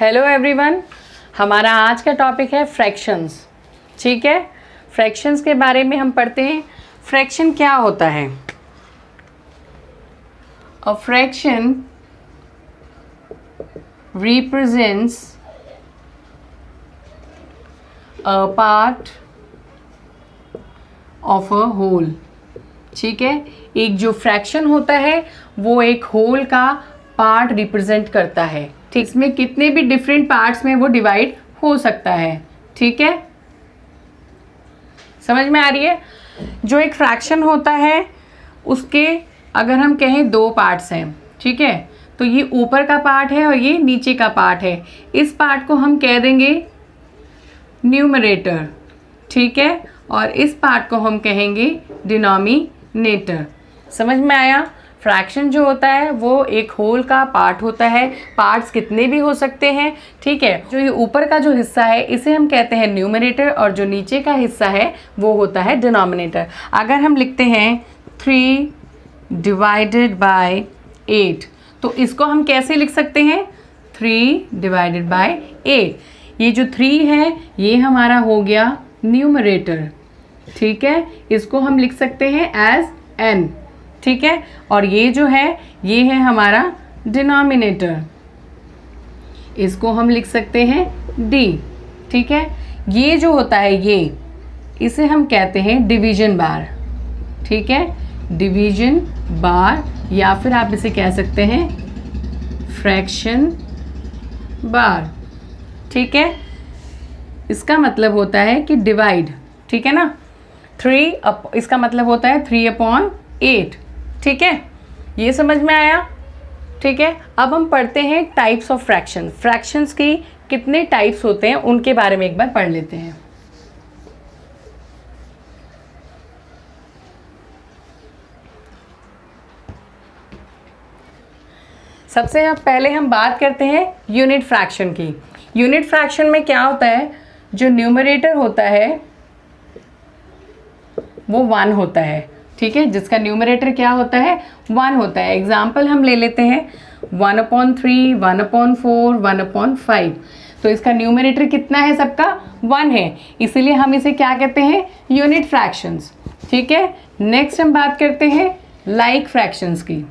Hello everyone, हमारा आज का टॉपिक है फ्रैक्शंस। ठीक है, फ्रैक्शंस के बारे में हम पढ़ते हैं। फ्रैक्शन क्या होता है? A fraction represents a part of a whole। ठीक है, एक जो फ्रैक्शन होता है वो एक होल का पार्ट रिप्रेजेंट करता है। ठीक, इसमें कितने भी डिफरेंट पार्ट्स में वो डिवाइड हो सकता है। ठीक है, समझ में आ रही है? जो एक फ्रैक्शन होता है उसके अगर हम कहें दो पार्ट्स हैं, ठीक है, तो ये ऊपर का पार्ट है और ये नीचे का पार्ट है। इस पार्ट को हम कह देंगे न्यूमरेटर, ठीक है, और इस पार्ट को हम कहेंगे डिनोमिनेटर। समझ में आया? फ्रैक्शन जो होता है वो एक होल का पार्ट होता है। पार्ट्स कितने भी हो सकते हैं, ठीक है। जो ये ऊपर का जो हिस्सा है इसे हम कहते हैं न्यूमरेटर और जो नीचे का हिस्सा है वो होता है डिनोमिनेटर। अगर हम लिखते हैं 3 डिवाइडेड बाय 8, तो इसको हम कैसे लिख सकते हैं? 3 डिवाइडेड बाय 8। ये जो 3 है ये हमारा हो गया न्यूमरेटर, ठीक है, इसको हम लिख सकते हैं एज n, ठीक है, और ये जो है ये है हमारा डिनोमिनेटर, इसको हम लिख सकते हैं d, ठीक है। ये जो होता है ये इसे हम कहते हैं डिवीजन बार, ठीक है, डिवीजन बार, या फिर आप इसे कह सकते हैं फ्रैक्शन बार, ठीक है। इसका मतलब होता है कि डिवाइड, ठीक है ना। 3 इसका मतलब होता है 3/8, ठीक है, ये समझ में आया? ठीक है, अब हम पढ़ते हैं टाइप्स ऑफ फ्रैक्शन। फ्रैक्शंस की कितने टाइप्स होते हैं उनके बारे में एक बार पढ़ लेते हैं। सबसे पहले हम बात करते हैं यूनिट फ्रैक्शन की। यूनिट फ्रैक्शन में क्या होता है? जो न्यूमरेटर होता है वो 1 होता है, ठीक है, जिसका न्यूमरेटर क्या होता है? 1 होता है। एग्जाम्पल हम ले लेते हैं 1/3, 1/4, 1/5। तो इसका न्यूमरेटर कितना है? सबका 1 है, इसीलिए हम इसे क्या कहते हैं? यूनिट फ्रैक्शंस, ठीक है। नेक्स्ट हम बात करते हैं लाइक फ्रैक्शंस की।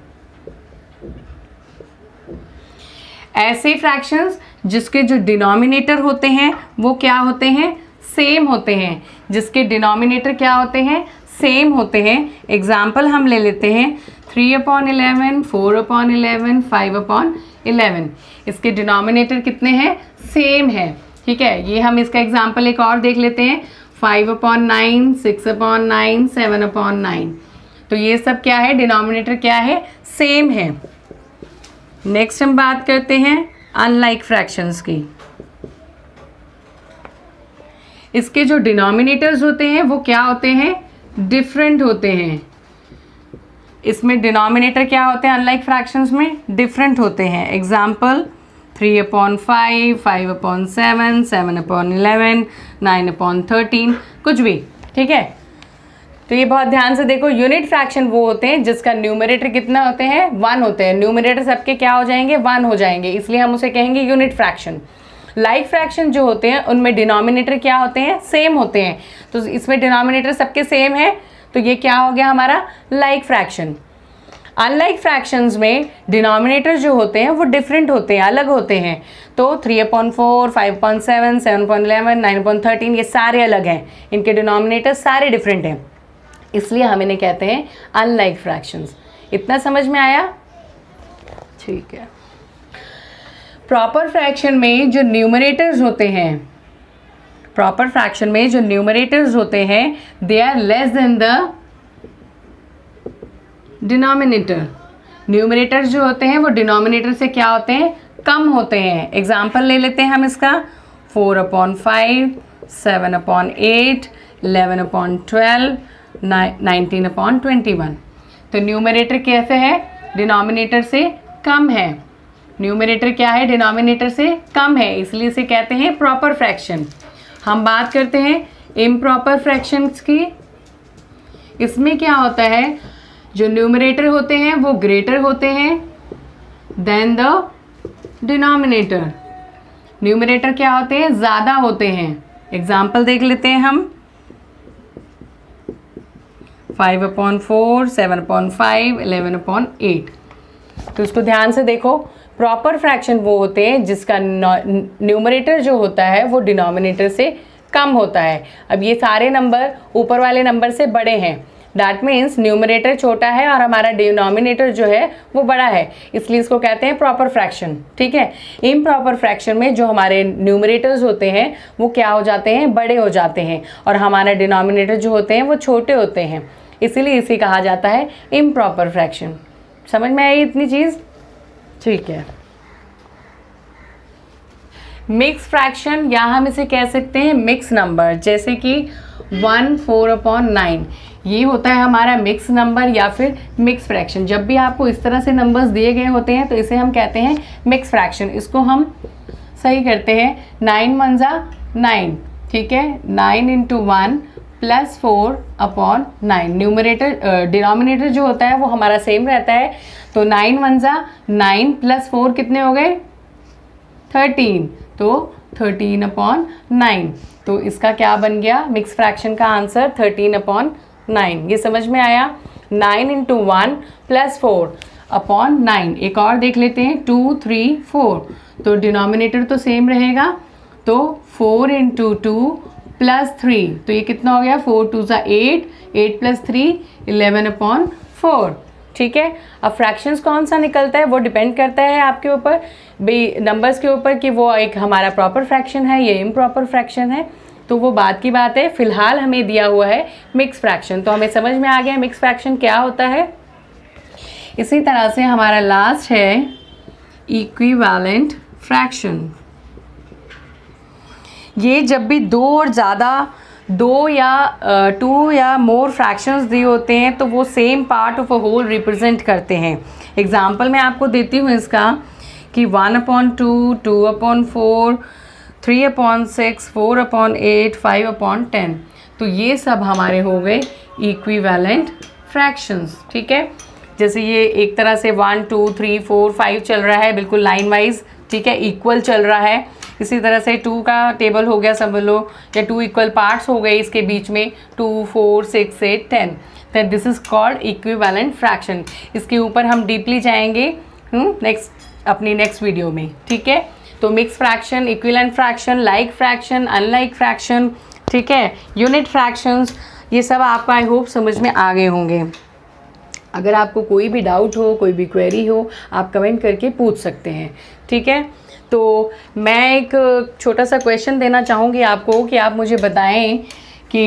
ऐसे फ्रैक्शंस जिसके जो डिनोमिनेटर होते हैं वो क्या होते हैं? सेम होते हैं। जिसके डिनोमिनेटर क्या होते हैं? सेम होते हैं। एग्जाम्पल हम ले लेते हैं 3/11, 4/11, 5/11। इसके डिनोमिनेटर कितने हैं? सेम है, ठीक है। ये हम इसका एग्जाम्पल एक और देख लेते हैं 5/9, 6/9, 7/9। तो ये सब क्या है? डिनोमिनेटर क्या है? सेम है। नेक्स्ट हम बात करते हैं अनलाइक फ्रैक्शंस की। इसके जो डिनोमिनेटर्स होते हैं वो क्या होते हैं? डिफरेंट होते हैं। इसमें डिनोमिनेटर क्या होते हैं? अनलाइक फ्रैक्शंस में डिफरेंट होते हैं। एग्जाम्पल 3/5, 5/7, 7/11, 9/13, कुछ भी, ठीक है। तो ये बहुत ध्यान से देखो, यूनिट फ्रैक्शन वो होते हैं जिसका न्यूमरेटर कितना होते हैं? 1 होते हैं। न्यूमरेटर सबके क्या हो जाएंगे? 1 हो जाएंगे, इसलिए हम उसे कहेंगे यूनिट फ्रैक्शन। लाइक फ्रैक्शन जो होते हैं उनमें डिनोमिनेटर क्या होते हैं? सेम होते हैं। तो इसमें डिनोमिनेटर सबके सेम है, तो ये क्या हो गया हमारा? Like fraction. अनलाइक फ्रैक्शंस में डिनोमिनेटर जो होते हैं वो डिफरेंट होते हैं, अलग होते हैं। तो 3/4, 5/7, 7/11, 9/13 ये सारे अलग हैं, इनके डिनोमिनेटर सारे डिफरेंट हैं, इसलिए हम इन्हें कहते हैं अनलाइक फ्रैक्शंस। इतना समझ में आया? ठीक है। प्रॉपर फ्रैक्शन में जो न्यूमरेटर्स होते हैं, प्रॉपर फ्रैक्शन में जो न्यूमरेटर्स होते हैं they are less than the denominator. Numerators जो होते हैं वो डिनोमिनेटर से क्या होते हैं? कम होते हैं। एग्जाम्पल ले लेते हैं हम इसका 4/5, 7/8, 11/12, 19/21। तो न्यूमरेटर कैसे है? डिनोमिनेटर से कम है। न्यूमरेटर क्या है? डिनोमिनेटर से कम है, इसलिए इसे कहते हैं प्रॉपर फ्रैक्शन। हम बात करते हैं इम्प्रॉपर फ्रैक्शंस की। इसमें क्या होता है? जो न्यूमरेटर होते हैं वो ग्रेटर होते हैं देन द डिनोमिनेटर। न्यूमरेटर क्या होते हैं, ज़्यादा होते हैं। एग्जाम्पल देख लेते हैं हम। 5/4, 7/5, 11/8। तो इसको ध्यान से देखो। प्रॉपर फ्रैक्शन वो होते हैं जिसका न्यूमरेटर जो होता है वो डिनोमिनेटर से कम होता है। अब ये सारे नंबर ऊपर वाले नंबर से बड़े हैं, दैट मीन्स न्यूमरेटर छोटा है और हमारा डिनोमिनेटर जो है वो बड़ा है, इसलिए इसको कहते हैं प्रॉपर फ्रैक्शन। ठीक है। इम्प्रॉपर फ्रैक्शन में जो हमारे न्यूमरेटर्स होते हैं वो क्या हो जाते हैं, बड़े हो जाते हैं, और हमारा डिनोमिनेटर जो होते हैं वो छोटे होते हैं, इसीलिए इसे कहा जाता है इम्प्रॉपर फ्रैक्शन। समझ में आई इतनी चीज़? ठीक है। मिक्स फ्रैक्शन या हम इसे कह सकते हैं मिक्स नंबर, जैसे कि 1 4/9 ये होता है हमारा मिक्स नंबर या फिर मिक्स फ्रैक्शन। जब भी आपको इस तरह से नंबर्स दिए गए होते हैं तो इसे हम कहते हैं मिक्स फ्रैक्शन। इसको हम सही करते हैं। 9 1 जा 9, ठीक है। 9 × 1 + 4/9। न्यूमरेटर डिनोमिनेटर जो होता है वो हमारा सेम रहता है, तो 9 1 जा 9 + 4 कितने हो गए, 13, तो 13/9। तो इसका क्या बन गया, मिक्स फ्रैक्शन का आंसर 13/9। ये समझ में आया। 9 × 1 + 4/9। एक और देख लेते हैं, 2 3 4, तो डिनोमिनेटर तो सेम रहेगा, तो 4 × 2 + 3, तो ये कितना हो गया, 4 2 जा 8, 8 + 3 11/4। ठीक है। अब फ्रैक्शंस कौन सा निकलता है वो डिपेंड करता है आपके ऊपर, नंबर्स के ऊपर, कि वो एक हमारा प्रॉपर फ्रैक्शन है या इम्प्रॉपर फ्रैक्शन है, तो वो बात की बात है। फिलहाल हमें दिया हुआ है मिक्स फ्रैक्शन, तो हमें समझ में आ गया मिक्स फ्रैक्शन क्या होता है। इसी तरह से हमारा लास्ट है इक्विवेलेंट फ्रैक्शन। ये जब भी दो और ज़्यादा, 2 या मोर फ्रैक्शंस दिए होते हैं तो वो same part of a whole represent करते हैं। एग्जाम्पल मैं आपको देती हूँ इसका, कि 1/2, 2/4, 3/6, 4/8, 5/10, तो ये सब हमारे हो गए इक्विवेलेंट फ्रैक्शंस। ठीक है। जैसे ये एक तरह से 1 2 3 4 5 चल रहा है, बिल्कुल लाइन वाइज, ठीक है, इक्वल चल रहा है। इसी तरह से 2 का टेबल हो गया समझ लो, या 2 इक्वल पार्ट्स हो गए इसके बीच में, 2 4 6 8 10, तो this is called equivalent fraction. इसके ऊपर हम डीपली जाएंगे अपनी नेक्स्ट वीडियो में। ठीक है। तो mix fraction, equivalent fraction, like fraction, unlike fraction, ठीक है, यूनिट फ्रैक्शंस, ये सब आपको आई होप समझ में आ गए होंगे। अगर आपको कोई भी डाउट हो, कोई भी क्वेरी हो, आप कमेंट करके पूछ सकते हैं। ठीक है। तो मैं एक छोटा सा क्वेश्चन देना चाहूँगी आपको, कि आप मुझे बताएं कि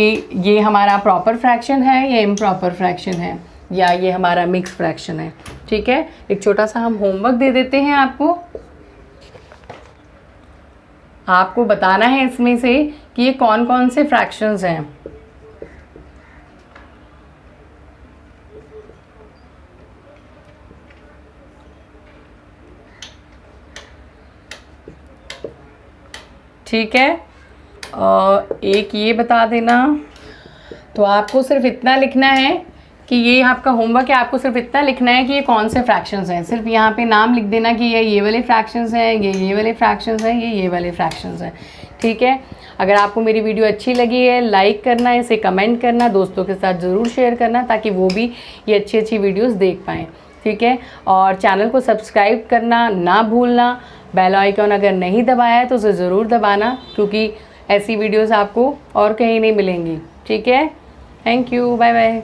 ये हमारा प्रॉपर फ्रैक्शन है या इम्प्रॉपर फ्रैक्शन है, या ये हमारा मिक्स फ्रैक्शन है। ठीक है। एक छोटा सा हम होमवर्क दे देते हैं आपको बताना है इसमें से कि ये कौन कौन से फ्रैक्शंस हैं। ठीक है। एक ये बता देना, तो आपको सिर्फ इतना लिखना है कि ये आपका होमवर्क है, आपको सिर्फ इतना लिखना है कि ये कौन से फ्रैक्शंस हैं। सिर्फ यहाँ पे नाम लिख देना कि ये वाले फ्रैक्शंस हैं, ये वाले फ्रैक्शंस हैं, ये वाले फ्रैक्शंस हैं। ठीक है। अगर आपको मेरी वीडियो अच्छी लगी है, लाइक करना, इसे कमेंट करना, दोस्तों के साथ ज़रूर शेयर करना, ताकि वो भी ये अच्छी अच्छी वीडियोज़ देख पाएँ। ठीक है। और चैनल को सब्सक्राइब करना ना भूलना। बेल आइकन अगर नहीं दबाया है तो उसे ज़रूर दबाना, क्योंकि ऐसी वीडियोस आपको और कहीं नहीं मिलेंगी। ठीक है। Thank you, bye bye.